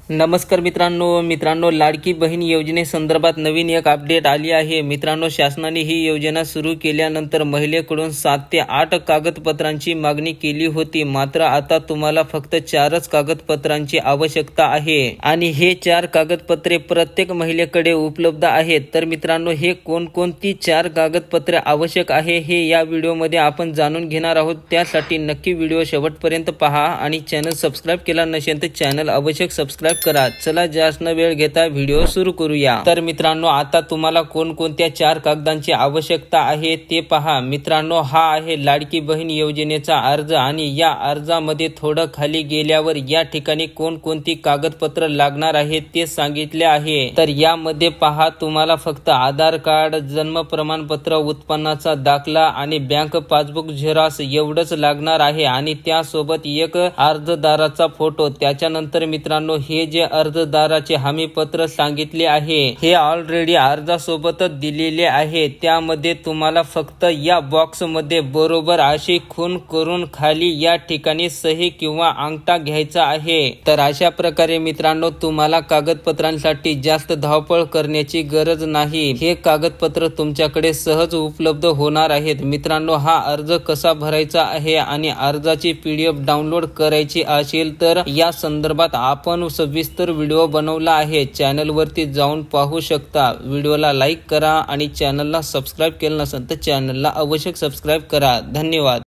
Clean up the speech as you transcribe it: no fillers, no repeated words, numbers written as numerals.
नमस्कार मित्रांनो लाडकी बहीण योजनेसंदर्भात नवीन एक अपडेट आली आहे। मित्रांनो, शासनाने ही योजना सुरू केल्यानंतर महिलेकडून 7 ते 8 कागदपत्रांची मागणी केली होती। मात्र आता तुम्हाला फक्त 4च कागदपत्रांची आवश्यकता आहे आणि हे 4 कागदपत्रे प्रत्येक महिलेकडे उपलब्ध आहेत। तर मित्रांनो, हे कोणकोणती 4 कागदपत्रे आवश्यक आहे हे या व्हिडिओमध्ये आपण जाणून घेणार आहोत। त्यासाठी नक्की व्हिडिओ शेवटपर्यंत पहा आणि चॅनल सबस्क्राइब केला नसेल तर चॅनल अवश्य सबस्क्राइब करा। चला जास्त न वेळ घेता व्हिडिओ सुरू करूया। तर मित्रांनो, आता तुम्हाला कोणकोणत्या 4 कागदांची आवश्यकता आहे ते पहा। मित्रांनो, हा आहे लाडकी बहीण योजनेचा अर्ज आणि या अर्जामध्ये थोडं खाली गेल्यावर या ठिकाणी कोणकोणती कागदपत्र लागणार आहेत ते सांगितले आहे। तर यामध्ये पहा, तुम्हाला फक्त आधार कार्ड, जन्म प्रमाणपत्र, उत्पन्नाचा दाखला आणि बँक पासबुक झेरॉक्स एवढंच लागणार आहे आणि त्यासोबत एक अर्जदाराचा फोटो। त्याच्यानंतर मित्रांनो, हे जे अर्जदाराचे हमीपत्र सांगितले आहे हे ऑलरेडी अर्जासोबतच दिलेले आहे। त्यामध्ये तुम्हाला फक्त या बॉक्स मध्ये बरोबर अशी खूण करून खाली या ठिकाणी सही किंवा अंगठा घ्यायचा आहे। तर अशा प्रकारे मित्रांनो, तुम्हाला कागदपत्रांसाठी जास्त धावपळ करण्याची गरज नाही। हे कागदपत्र तुमच्याकडे सहज उपलब्ध होणार आहेत। मित्रांनो, हा अर्ज कसा भरायचा आहे आणि अर्जाची PDF डाउनलोड करायची असेल तर या संदर्भात आपण सविस्तर व्हिडिओ बनवला आहे। चॅनल वरती जाऊन पाहू शकता। व्हिडिओला लाईक करा आणि चॅनलला सबस्क्राइब केलं नसेल तर चॅनलला अवश्य सबस्क्राइब करा। धन्यवाद।